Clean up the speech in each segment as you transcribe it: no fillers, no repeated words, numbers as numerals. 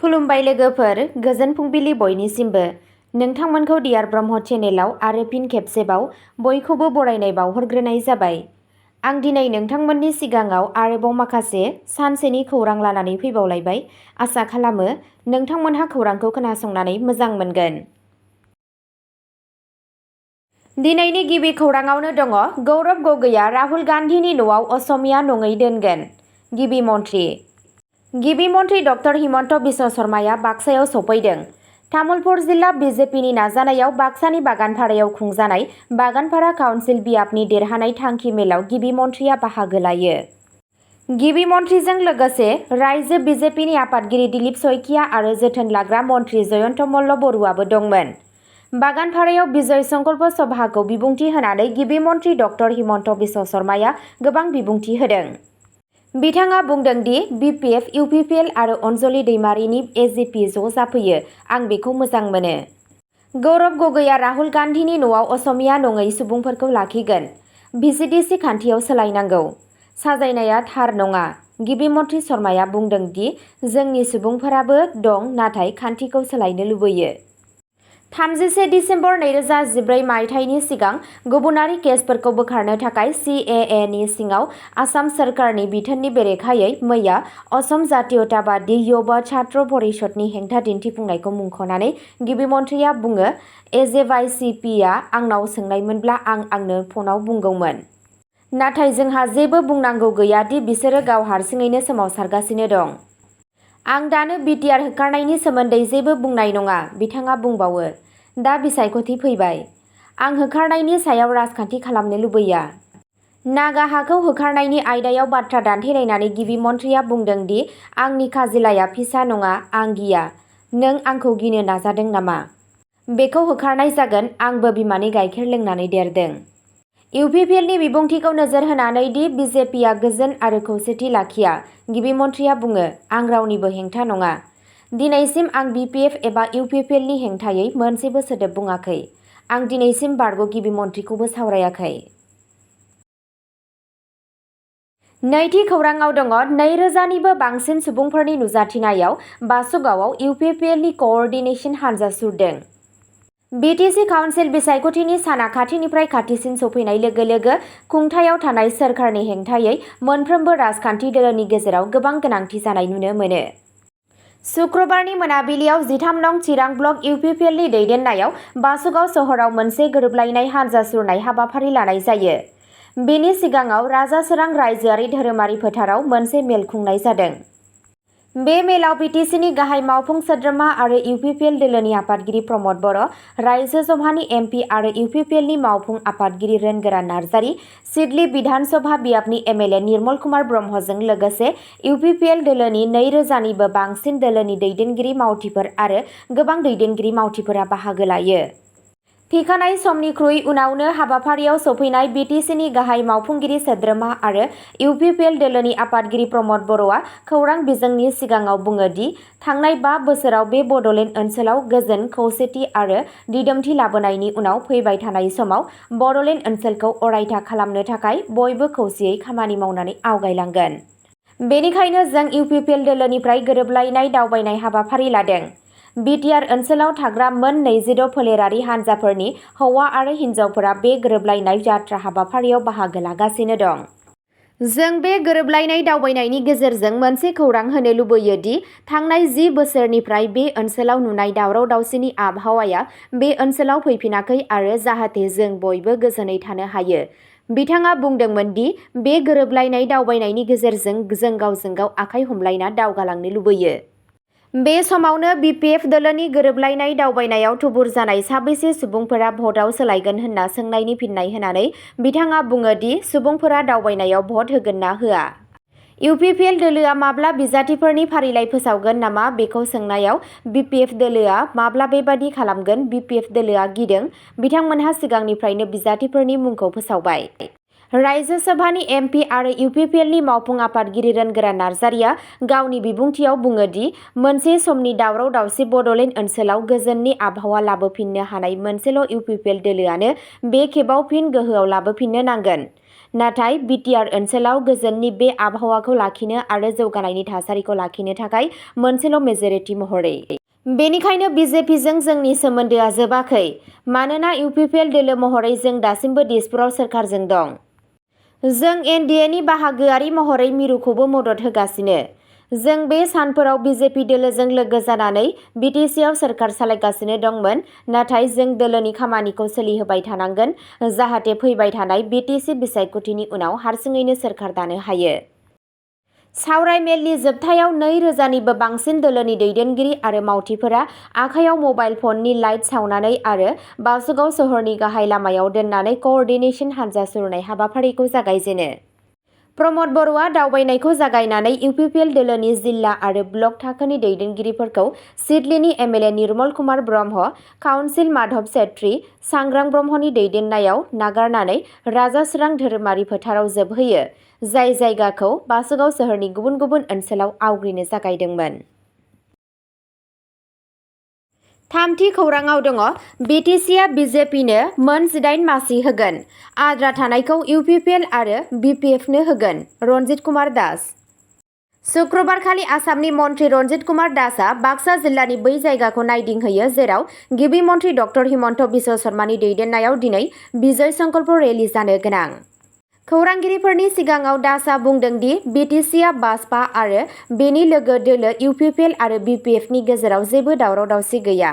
खुलुमबाय लोगोफोर, गोजोन फुंबिलि बयनिसिमबो। नोंथांमोनखौ डियार ब्रह्म चेनेलाव आरो फिन खेबसेबाव बयखौबो बरायनाय बावहरग्रोनाय जाबाय। आं दिनै नोंथांमोननि सिगाङाव आरोबाव माखासे सानसेनि खौरां लानानै फैबावलायबाय। आसा खालामो नोंथांमोनहा खौरांखौ खोनासंनानै मोजां मोनगोन। दिनैनि गिबि खौराङावनो दङ गौरब गगैया राहुल गान्धीनि न'आव असमिया नङै दोनगोन। गिबि मन्थ्रि डक्टर हिमन्त बिश्व शर्माया बाक्सायाव सफैदों। तामुलपुर जिल्ला बिजेपिनि नाजानायाव बाक्सानि बागानपारायाव खुंजानाय बागानपारा काउन्सिल बियाबनि देरहानाय थांखि मेलाव गिबि मन्थ्रिया बाहागो लायो। गिबि मन्थ्रिजों लोगोसे रायजो बिजेपिनि आफादगिरि दिलीप शइकिया आरो जोथोन लाग्रा मन्थ्रि जयन्त मल्ल बरुवाबो दंमोन। बागानपारायाव बिजय संकल्प सभाखौ बिबुंथि होनानै गिबि मन्थ्रि डक्टर हिमन्त बिश्व शर्माया गोबां बिबुंथि होदों। बिथाङा बुंदों दि बिपिएफ, इउपिपिएल आरो अनजलि दैमारिनि एजिपि ज' जाफैयो। आं बेखौ मोजां मोनो। गौरब गगैया राहुल गान्धीनि न'आव असमिया नङै सुबुंफोरखौ लाखिगोन। भिसिडिसि खान्थियाव सोलायनांगौ। साजायनाया थार नङा। गिबि मन्थ्रि शर्माया बुंदों दि जोंनि सुबुंफोराबो दं नाथाय खान्थिखौ सोलायनो लुबैयो। 31 दिसेम्बर 2014 मायथाइनि सिगां गुबुनारि केसफोरखौ बोखारनो थाखाय सिएए सिङाव आसाम सोरखारनि बिथोननि बेरेखायै मैया असम जातीयताबादी युवा छात्र परिषदनि हेंथा दिन्थिफुंनायखौ मुंख'नानै गिबि मन्थ्रिया बुङो, एजेवाइसिपिआ आंनाव सोंनायमोनब्ला आं आंनो फनाव बुंगौमोन। नाथाय जोंहा जेबो बुंनांगौ गैया दि बिसोरो गाव हारसिङैनो सोमावसारगासिनो दं। आं दानो बिटिआर होखारनायनि सोमोन्दै जेबो बुंनाय नङा। बिथाङा बुंबावो, दा बिसायख'थि फैबाय। आं होखारनायनि सायाव राजखान्थि खालामनो लुबैया। नागा हाखौ होखारनायनि आयदायाव बाथ्रा दान्थेलायनानै गिबि मन्थ्रिया बुंदों दि आंनि खाजिलाया फिसा नङा। आं गिया। नों आंखौ गिनो नाजादों नामा? बेखौ होखारनाय जागोन। आंबो बिमानि गाइखेर लोंनानै देरदों। इउपिपिएलनि बिबुंथिखौ नोजोर होनानै दि बिजेपिआ गोजोन आरो खौसेथि लाखिया, गिबि मन्थ्रिया बुङो, आं रावनिबो हेंथा नङा। दिनैसिम आं बिपिएफ एबा इउपिपिएलनि हेंथायै मोनसेबो सोदोब बुङाखै। आं दिनैसिम बारग' गिबि मन्थ्रिखौबो सावरायाखै। नैथि खौराङाव दङ 2000 निबो बांसिन सुबुंफोरनि नुजाथिनायाव बासुगावआव इउपिपिएलनि कअर्डिनेसन हानजा सुरदों। बिटिसि काउन्सिल बिसायख'थिनि साना खाथिनिफ्राय खाथिसिन सफैनाय लोगो लोगो खुंथायाव थानाय सोरखारनि हेंथायै मोनफ्रोमबो राजखान्थि दोलोनि गेजेराव गोबां गोनांथि जानाय नुनो मोनो। सुक्रुबारनि मोनाबिलियाव 13 नं चिरां ब्लक इउपिपिएलनि दैदेननायाव बासुगाव सहराव मोनसे गोरोबलायनाय हानजा सुरनाय हाबाफारि लानाय जायो। बेनि सिगाङाव राजासोरां रायजोआरि धोरोमारि फोथाराव मोनसे मेल खुंनाय जादों। बे मेलाव बिटिसिनि गाहाय मावफुं सोद्रोमा आरो इउपिपिएल दोलोनि आफादगिरि प्रमद बर', रायजो सभानि एमपि आरो इउपिपिएलनि मावफुं आफादगिरि रोनगोरा नार्जारि, सिडली बिधान सभा बियाबनि एमएलए निर्मल कुमार ब्रह्मजों लोगोसे इउपिपिएल दोलोनि 2000 निबो बांसिन दोलोनि दैदेनगिरि मावथिफोर आरो गोबां दैदेनगिरि मावथिफोरा बाहागो लायो। थिखानाय समनिख्रुइ उनावनो हाबाफारियाव सफैनाय बिटिसिनि गाहाय मावफुंगिरि सोद्रोमा आरो इउपिपिएल दोलोनि आफादगिरि प्रमद बर'आ खौरां बिजोंनि सिगाङाव बुङो दि थांनाय 5 बोसोराव बे बड'लेण्ड ओनसोलाव गोजोन, खौसेथि आरो दिदोमथि लाबोनायनि उनाव फैबाय थानाय समाव बड'लेण्ड ओनसोलखौ अरायथा खालामनो थाखाय बयबो खौसेयै खामानि मावनानै आवगायलांगोन। बेनिखायनो जों इउपिपिएल दोलोनिफ्राय गोरोबलायनाय दावबायनाय हाबाफारि लादों। बिटिआर ओनसोलाव थाग्रा मोन 26 फोलेरारि हान्जाफोरनि हौवा आरो हिन्जावफोरा बे गोरोबलायनाय जात्रा हाबाफारियाव बाहागो लागासिनो दं। जों बे गोरोबलायनाय दावबायनायनि गेजेरजों मोनसे खौरां होनो लुबैयो दि थांनाय 10 बोसोरनिफ्राय बे ओनसोलाव नुनाय दावराव-दावसिनि आबहावाया बे ओनसोलाव फैफिनाखै आरो जाहाथे जों बयबो गोजोनै थानो हायो। बिथाङा बुंदोंमोन दि बे गोरोबलायनाय दावबायनायनि गेजेरजों जों गावजों गाव आखाइ हमलायना दावगालांनो लुबैयो। बे समावनो बिपिएफ दोलोनि गोरोबलायनाय दावबायनायाव थुबुर जानाय साबेसे सुबुंफोरा भटआव सोलायगोन होनना सोंनायनि फिननाय होनानै बिथाङा बुङो दि सुबुंफोरा दावबायनायाव भट होगोन ना होआ। इउपिपिएल दोलोआ माब्ला बिजाथिफोरनि फारिलाइ फोसावगोन नामा बेखौ सोंनायाव बिपिएफ दोलोआ माब्ला बेबादि खालामगोन बिपिएफ दोलोआ गिदों। बिथांमोनहा सिगांनिफ्रायनो बिजाथिफोरनि मुंखौ फोसावबाय। रायजो सभानि एमपि आरो इउपिपिएलनि मावफुं आफादगिरि रोनगोरा नार्जारिया गावनि बिबुंथियाव बुङो दि मोनसे समनि दावराव दावसि बड'लेण्ड ओनसोलाव गोजोननि आबहावा लाबोफिननो हानाय मोनसेल' इउपिपिएल दोलोआनो बे खेबाव फिन गोहोआव लाबोफिननो नांगोन। नाथाय बिटिआर ओनसोलाव गोजोननि बे आबहावाखौ लाखिनो आरो जौगानायनि थासारिखौ लाखिनो थाखाय मोनसेल' मेजरिटि महरै। बेनिखायनो बिजेपिजों जोंनि सोमोन्दोआ जोबाखै, मानोना इउपिपिएल दोलो महरै जों दासिमबो दिसपुराव सोरखारजों दं। जों एनडिएनि बाहागोआरि महरै मिरुखौबो मदद होगासिनो। जों बे सानफोराव बिजेपि दोलोजों लोगो जानानै बिटिसिआव सोरखार सालायगासिनो दंमोन, नाथाय जों दोलोनि खामानिखौ सोलिहोबाय थानांगोन जाहाथे फैबाय थानाय बिटिसि बिसायख'थिनि उनाव हारसिङैनो सोरखार दानो हायो। सावराय मेलनि जोबथायाव 2000निबो बांसिन दोलोनि दैदेनगिरि आरो मावथिफोरा आखायाव मबाइल फननि लाइट सावनानै आरो बासुगाव सोहोरनि गाहाय लामायाव दोननानै क'अर्डिनेशन हानजा सुरनाय हाबाफारिखौ जागायजेनो। प्रमद बर'आ दावबायनायखौ जागायनानै इउपिपिएल दोलोनि जिल्ला आरो ब्लक थाखोनि दैदेनगिरिफोरखौ सिडलीनि एमएलए निर्मल कुमार ब्रह्म, काउन्सिल माधव सेट्रि, सांग्रां ब्रह्मनि दैदेननायाव नागारनानै राजास्रां धोरोमारि फोथाराव जोबहैयो, जाय जायगाखौ बासुगाव सोहोरनि गुबुन गुबुन ओनसोलाव आवग्रिनो जागायदोंमोन। थामथि खौराङाव दङ बिटिसिआ बिजेपिनो मोन 18 मासि होगोन, आद्रा थानायखौ इउपिपिएल आरो बिपिएफनो होगोन। रन्जित कुमार दास। शुक्रबारखालि आसामनि मन्त्रि रन्जित कुमार दासआ बाक्सा जिल्लानि बै जायगाखौ नायदिंहैयो जेराव गिबि मन्त्रि डक्टर हिमन्त बिश्व शर्मानि दैदेननायाव दिनै बिजय संकल्प रेलि जानो गोनां। खौरांगिरिफोरनि सिगाङाव दासआ बुंदों दि बिटिसिआ बासपा आरो बेनि लोगो दोलो इउपिपिएल आरो बिपिएफनि गेजेराव जेबो दावराव दावसि गैया।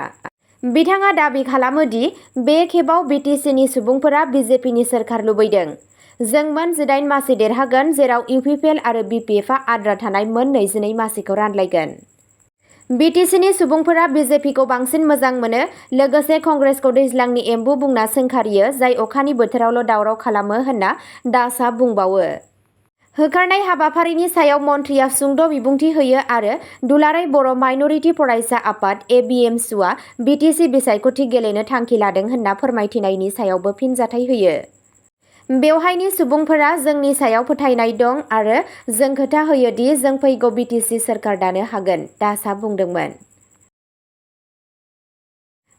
बिथाङा दाबि खालामो दि बे खेबाव बिटिसिनि सुबुंफोरा बिजेपिनि सोरखार लुबैदों। जों मोन 18 मासि देरहागोन, जेराव इउपिपिएल आरो बिपिएफआ आद्रा थानाय मोन 22 मासिखौ रानलायगोन। बिटिसिनि सुबुंफोरा बिजेपिखौ बांसिन मोजां मोनो, लोगोसे कंग्रेसखौ दैज्लांनि एम्बु बुंना सोंखारियो जाय अखानि बोथोरावल' दावराव खालामो होनना दासआ बुंबावो। होखारनाय हाबाफारिनि सायाव मन्थ्रिया सुंद' बिबुंथि होयो आरो दुलाराय बर' माइनरिटि फरायसा आफाद एबिएमसुआ बिटिसि बिसायख'थि गेलेनो थांखि लादों होनना फोरमायथिनायनि सायावबो फिनजाथाय होयो। बेवहायनि सुबुंफोरा जोंनि सायाव फोथायनाय दं आरो जों खोथा होयो दि जों फैगौ बिटिसि सोरखार दानो हागोन, दासआ बुंदोंमोन।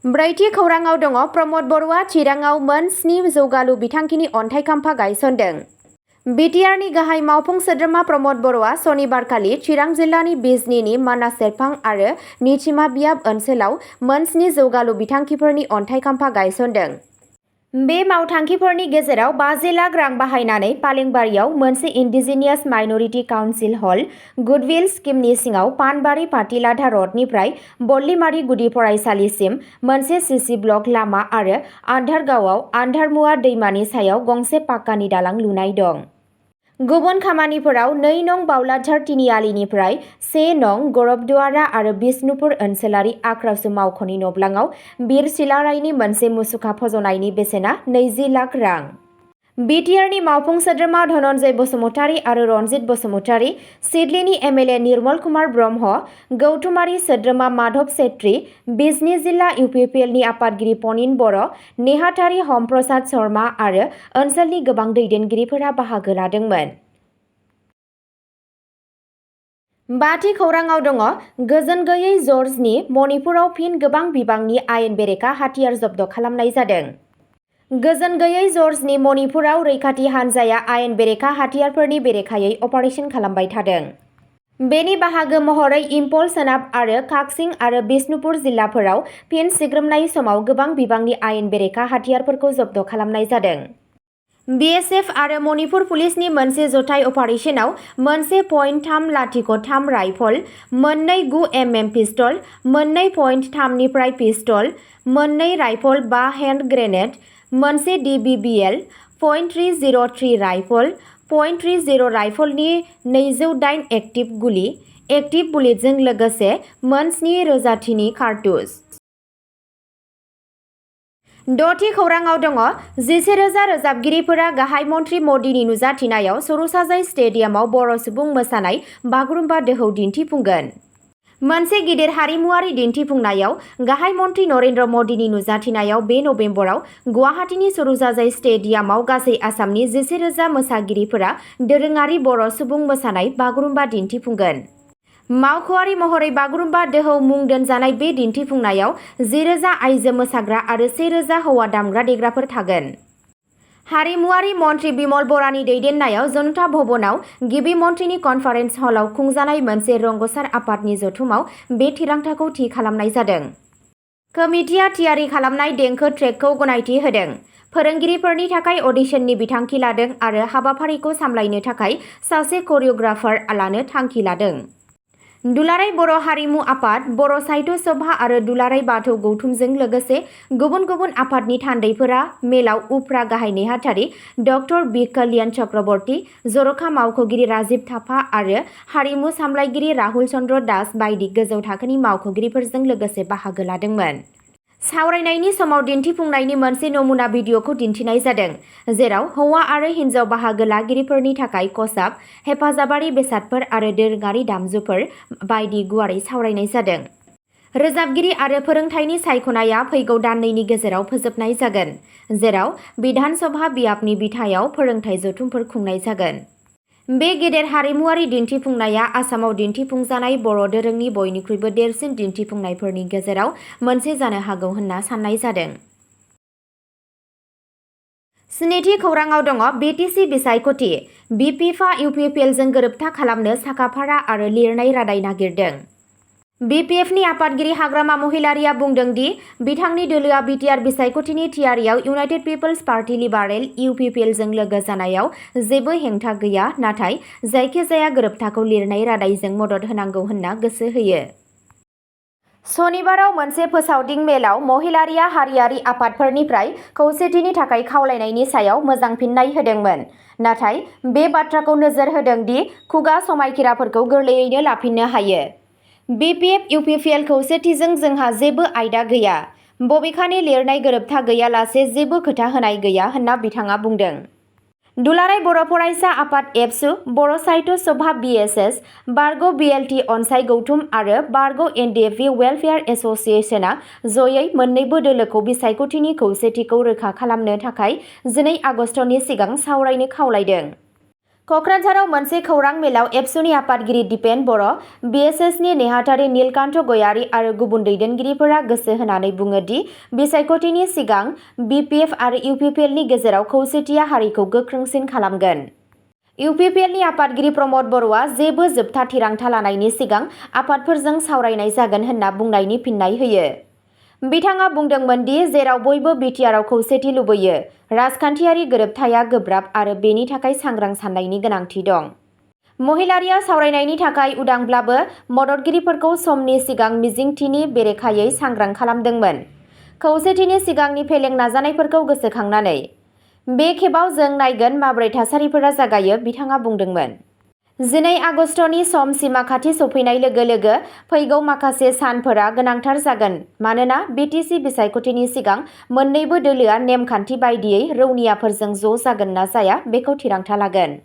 ब्रैथि खौराङाव दङ प्रमद बर'आ चिराङाव मोन 7 जौगालु बिथांखिनि अन्थाइ खाम्फा गायसनदों। बिटिआरनि गाहाय मावफुं सोद्रोमा प्रमद बर'आ सनिबारखालि चिरां जिल्लानि बिजनीनि मानास सेरफां आरो निथिमा बियाब ओनसोलाव मोन 7 जौगालु बिथांखिफोरनि अन्थाइ खाम्फा गायसनदों। बे मावथांखिफोरनि गेजेराव 50 लाख रां बाहायनानै पालेंबारियाव मोनसे इन्डिजिनियास माइनरिटि काउन्सिल हल, गुडविल स्किमनि सिङाव पानबारि पाटिलाधा रडनिफ्राय बल्लिमारि गुदि फरायसालिसिम मोनसे सिसि ब्लक लामा आरो आन्धारगावआव आन्धारमुवा दैमानि सायाव गंसे पाक्कानि दालां लुनाय दं। गुबुन खामानिफोराव 2 नं बावलाझार तिनिआलिनिफ्राय 1 नं गरबदुवारा आरो बिष्णुपुर ओनसोलारि आख्रासु मावख'नि नब्लाङाव बिर सिलारायनि मोनसे मुसुखा फज'नायनि बेसेना 20 लाख रां। बिटिआरनि मावफुं सोद्रोमा धनन्जय बसुमतारी आरो रन्जित बसुमतारी, सिडलीनि एमएलए निर्मल कुमार ब्रह्म, गौथुमारि सोद्रोमा माधव सेट्रि, बिजनी जिल्ला इउपिपिएलनि आफादगिरि पनिन बर', नेहाथारि हम प्रसाद शर्मा आरो ओनसोलनि गोबां दैदेनगिरिफोरा बाहागो लादोंमोन। बाथि खौराङाव दङ गोजोन गैयै जर्जनि मणिपुराव फिन गोबां बिबांनि आयेन बेरेखा हाथियार जब्द खालामनाय जादों। गोजोन गैयै जर्जनि मणिपुराव रैखाथि हान्जाया आयेन बेरेखा हाथियारफोरनि बेरेखायै अपारेशन खालामबाय थादों। बेनि बाहागो महरै इम्फल सोनाब आरो काक्सिं आरो बिष्णुपुर जिल्लाफोराव फिन सिग्रोमनाय समाव गोबां बिबांनि आयेन बेरेखा हाथियारफोरखौ जब्द खालामनाय जादों। बिएसएफ आरो मणिपुर पुलिसनि मोनसे जथाय अपारेशनाव मोनसे .303 राइफल, मोननै 9mm पिस्तल, मोननै .3 निफ्राय पिस्तल, मोननै राइफल 5 हेन्ड ग्रेनेड, मोनसे DBBL, .303 राइफल, .30 राइफलनि 208 एक्टिभ गुलि, एक्टिभ बुलेटजों लोगोसे मोन 7 रोजाथिनि कारतुज। द'थि खौराङाव दङ 11,000 रोजाबगिरिफोरा गाहाय मन्त्रि मदिनि नुजाथिनायाव सरुसाजाय स्टेडियामाव बर' सुबुं मोसानाय बागुरुम्बा दोहौ दिन्थिफुंगोन। मोनसे गिदिर हारिमुआरि दिन्थिफुंनायाव गाहाय मन्त्रि नरेन्द्र मदिनि नुजाथिनायाव बे नबेम्बराव गुवाहाटीनि सरुजाजाय स्टेडियामाव गासै आसामनि 11,000 मोसागिरिफोरा दोरोङारि बर' सुबुं मोसानाय बागुरुम्बा दिन्थिफुंगोन। मावख'आरि महरै बागुरुम्बा दोहौ मुं दोनजानाय बे दिन्थिफुंनायाव 10,000 आइजो मोसाग्रा आरो 1,000 हौवा दामग्रा देग्राफोर थागोन। हारिमुआरि मन्त्रि बिमल बरानि दैदेननायाव जनता भवनाव गिबि मन्थ्रिनि कनफारेन्स हलाव खुंजानाय मोनसे रोंग'सार आफादनि जथुमाव बे थिरांथाखौ थि खालामनाय जादों। कमिटिया थियारि खालामनाय देंखो ट्रेकखौ गनायथि होदों, फोरोंगिरिफोरनि थाखाय अडिशननि बिथांखि लादों आरो हाबाफारिखौ सामलायनो थाखाय सासे करिय'ग्राफार लानो थांखि लादों। दुलाराय बर' हारिमु आफाद, बर' साहित्य सभा आरो दुलाराय बाथौ गौथुमजों लोगोसे गुबुन गुबुन आफादनि थान्दैफोरा मेलाव उफ्रा गाहाय नेहाथारि डक्टर बि कल्याण चक्रबर्ती, जर'खा मावख'गिरि राजिब थापा आरो हारिमु सामलायगिरि राहुल चन्द्र दास बायदि गोजौ थाखोनि मावख'गिरिफोरजों लोगोसे बाहागो लादोंमोन। सावरायनायनि समाव दिन्थिफुंनायनि मोनसे नमुना भिडिअ'खौ दिन्थिनाय जादों, जेराव हौवा आरो हिन्जाव बाहागो लागिरिफोरनि थाखाय खसाब, हेफाजाबारि बेसादफोर आरो दोरोङारि दामजुफोर बायदि गुवारै सावरायनाय जादों। रोजाबगिरि आरो फोरोंथायनि सायख'नाया फैगौ दाननैनि गेजेराव फोजोबनाय जागोन, जेराव बिधान सभा बियाबनि बिथायाव फोरोंथाय जथुमफोर खुंनाय जागोन। बे गेदेर हारिमुआरि दिन्थिफुंनाया आसामाव दिन्थिफुंजानाय बर' दोरोंनि बयनिख्रुइबो देरसिन दिन्थिफुंनायफोरनि गेजेराव मोनसे जानो हागौ होनना साननाय जादों। स्निथि खौराङाव दङ बिटिसि बिसायख'थि, बिपिएफआ इउपिपिएलजों गोरोबथा खालामनो साखाफारा आरो लिरनाय रादाय नागिरदों। बिपिएफनि आफादगिरि हाग्रामा महिलारिया बुंदों दि बिथांनि दोलोआ बिटिआर बिसायख'थिनि थियारियाव इउनाइटेड पिपल्स पार्टी लिबारेल इउपिपिएलजों लोगो जानायाव जेबो हेंथा गैया, नाथाय जायखिजाया गोरोबथाखौ लिरनाय रादायजों मदद होनांगौ होनना गोसो होयो। सनिबाराव मोनसे फोसावदिं मेलाव महिलारिया हारियारि आफादफोरनिफ्राय खौसेथिनि थाखाय खावलायनायनि सायाव मोजां फिननाय होदोंमोन, नाथाय बे बाथ्राखौ नोजोर होदों दि खुगा समायखिराफोरखौ गोरलैयैनो लाफिननो हायो। बिपिएफ इउपिपिएल खौसेथिजों जोंहा जेबो आयदा गैया, बबेखानि लिरनाय गोरोबथा गैयालासे जेबो खोथा होनाय गैया होनना बिथाङा बुंदों। दुलाराय बर' फरायसा आफाद एबसु, बर' साहित्य सभा बिएसएस, बारग' बिएलटि अनसाय गौथुम आरो बारग' एनडिएफबि वेलफेयार एस'सिएशनआ जयै मोन्नैबो दोलोखौ बिसायख'थिनि खौसेथिखौ रोखा खालामनो थाखाय 2 आगस्टनि सिगां सावरायनो खावलायदों। क'क्राझाराव मोनसे खौरां मेलाव एबसुनि आफादगिरि दिपेन बर', बिएसएसनि नेहाथारि नीलकान्त गयारी आरो गुबुन दैदेनगिरिफोरा गोसो होनानै बुङो दि बिसायख'थिनि सिगां बिपिएफ आरो इउपिपिएलनि गेजेराव खौसेथिया हारिखौ गोख्रोंसिन खालामगोन। इउपिपिएलनि आफादगिरि प्रमद बर'आ जेबो जोबथा थिरांथा लानायनि सिगां आफादफोरजों सावरायनाय जागोन होनना बुंनायनि फिननाय होयो। बिथाङा बुंदोंमोन दि जेराव बयबो बिटिआरआव खौसेथि लुबैयो, राजखान्थियारि गोरोबथाया गोब्राब आरो बेनि थाखाय सांग्रां साननायनि गोनांथि दं। महिलारिया सावरायनायनि थाखाय उदांब्लाबो मददगिरिफोरखौ समनि सिगां मिजिंथिनि बेरेखायै सांग्रां खालामदोंमोन। खौसेथिनि सिगांनि फेलें नाजानायफोरखौ गोसोखांनानै, बे खेबाव जों नायगोन माबोरै थासारिफोरा जागायो, बिथाङा बुंदोंमोन। 2 आगस्टनि सम सीमा खाथि सफैनाय लोगो लोगो फैगौ माखासे सानफोरा गोनांथार जागोन मानोना बिटिसि बिसायख'थिनि सिगां मोन्नैबो दोलोआ नेमखान्थि बायदियै रौनियाफोरजों ज' जागोन ना जाया बेखौ थिरांथा लागोन।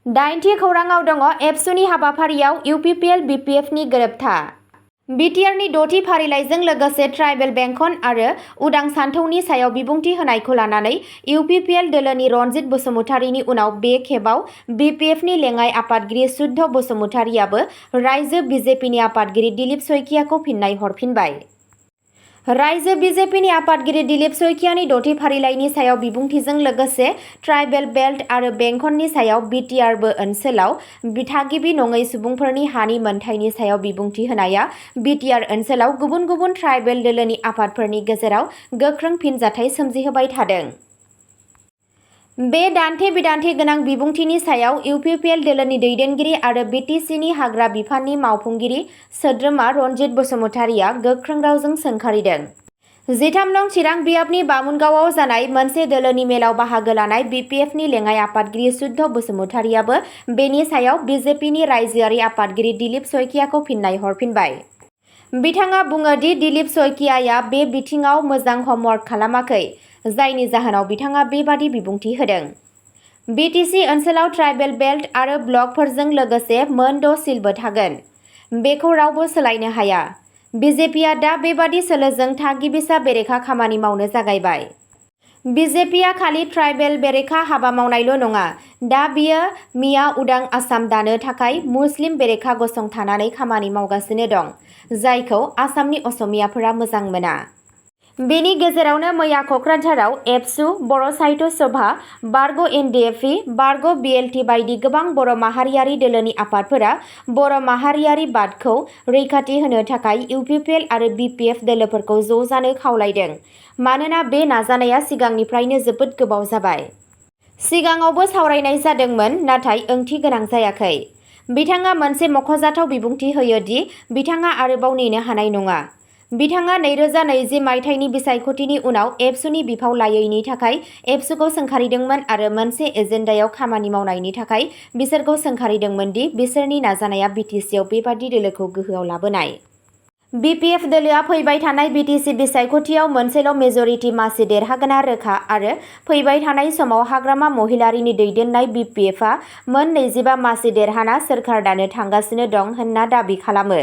8थि खौराङाव दङ एबसुनि हाबाफारियाव इउपिपिएल बिपिएफनि गोरोबथा। बिटिआरनि 6थि फारिलाइजों लोगोसे ट्राइबेल बेंखन आरो उदां सानथौनि सायाव बिबुंथि होनायखौ लानानै इउपिपिएल दोलोनि रनजित बसुमतारीनि उनाव बे खेबाव बिपिएफनि लेङाइ आफादगिरि शुद्ध बसुमतारीयाबो रायजो बिजेपिनि आफादगिरि दिलीप सैकियाखौ फिननाय हरफिनबाय। रायजो बिजेपिनि आफादगिरि दिलीप सैकियानि 6थि फारिलाइनि सायाव बिबुंथिजों लोगोसे ट्राइबेल बेल्ट आरो बेंखननि सायाव बिटिआरबो ओनसोलाव थागिबि नङै सुबुंफोरनि हानि मोनथायनि सायाव बिबुंथि होनाया बिटिआर ओनसोलाव गुबुन गुबुन ट्राइबेल दोलोनि आफादफोरनि गेजेराव गोख्रों फिनजाथाय सोमजिहोबाय थादों। बे दान्थे-बिदान्थे गोनां बिबुंथिनि सायाव इउपिपिएल दोलोनि दैदेनगिरि आरो बिटिसिनि हाग्रा बिफाननि मावफुंगिरि सोद्रोमा रनजित बसुमतारीया गोख्रों रावजों सोंखारिदों। 13 नं चिरां बियाबनि बामुनगावआव जानाय मोनसे दोलोनि मेलाव बाहागो लानाय बिपिएफनि लेङाइ आफादगिरि शुद्ध बसुमतारीयाबो बेनि सायाव बिजेपिनि रायजोआरि आफादगिरि दिलीप सैकियाखौ फिननाय हरफिनबाय। बिथाङा बुङो दि दिलीप सैकियाया बे बिथिङाव मोजां हमवर्क खालामाखै, जायनि जाहोनाव बिथाङा बेबादि बिबुंथि होदों। बिटिसि ओनसोलाव ट्राइबेल बेल्ट आरो ब्लकफोरजों लोगोसे मोन 6 सिलबो थागोन। बेखौ रावबो सोलायनो हाया। बिजेपिआ दा बेबादि सोलोजों थागिबिसा बेरेखा खामानि मावनो जागायबाय। बिजेपिआ खालि ट्राइबेल बेरेखा हाबा मावनायल' नङा, दा बियो मिया उदां आसाम दानो थाखाय मुस्लिम बेरेखा गसंथानानै खामानि मावगासिनो दं, जायखौ आसामनि असमियाफोरा मोजां मोना। बेनि गेजेरावनो मैया कक्राझाराव एबसु, बर' साहित्य सभा, बारग' एनडिएफि, बारग' बिएलटि बायदि गोबां बर' माहारियारि दोलोनि आफादफोरा बर' माहारियारि बादखौ रैखाथि होनो थाखाय इउपिपिएल आरो बिपिएफ दोलोफोरखौ ज' जानो खावलायदों। मानोना बे नाजानाया सिगांनिफ्रायनो जोबोद गोबाव जाबाय। सिगाङावबो सावरायनाय जादोंमोन, नाथाय ओंथि गोनां जायाखै। बिथाङा मोनसे मख'जाथाव बिबुंथि होयो दि बिथाङा आरोबाव नेनो हानाय नङा। बिथाङा 2020 मायथाइनि बिसायख'थिनि उनाव एबसुनि बिफाव लायैनि थाखाय एबसुखौ सोंखारिदोंमोन आरो मोनसे एजेन्डायाव खामानि मावनायनि थाखाय बिसोरखौ सोंखारिदोंमोन दि बिसोरनि नाजानाया बिटिसिआव बेबादि दोलोखौ गोहोआव लाबोनाय। बिपिएफ दोलोआ फैबाय थानाय बिटिसि बिसायख'थियाव मोनसेल' मेजरिटि मासि देरहागोना रोखा आरो फैबाय थानाय समाव हाग्रामा महिलारिनि दैदेननाय बिपिएफआ मोन 25 मासि देरहाना सोरखार दानो थांगासिनो दं होनना दाबि खालामो।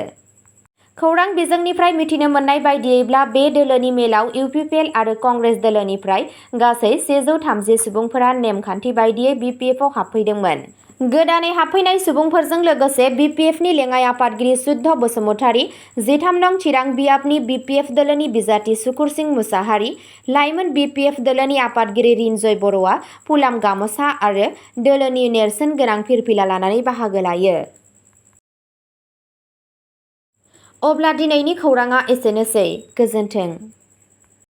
खौरां बिजोंनिफ्राय मिथिनो मोननाय बायदियैब्ला बे दोलोनि मेलाव इउपिपिएल आरो कंग्रेस दोलोनिफ्राय गासै 130 सुबुंफोरा नेमखान्थि बायदियै बिपिएफआव हाबफैदोंमोन। गोदानै हाबफैनाय सुबुंफोरजों लोगोसे बिपिएफनि लेङाइ आफादगिरि सुध्द बसुमतारी, 13 नं चिरां बियाबनि बिपिएफ दोलोनि बिजाथि सुकुर सिं मुसाहारि, लाइमोन बिपिएफ दोलोनि आफादगिरि रिन्जय बर'आ फुलाम गामसा आरो दोलोनि नेरसोन गोनां फिरफिला लानानै बाहागो लायो। अब्ला दिनैनि खौराङा एसेनोसै। गोजोन्थों।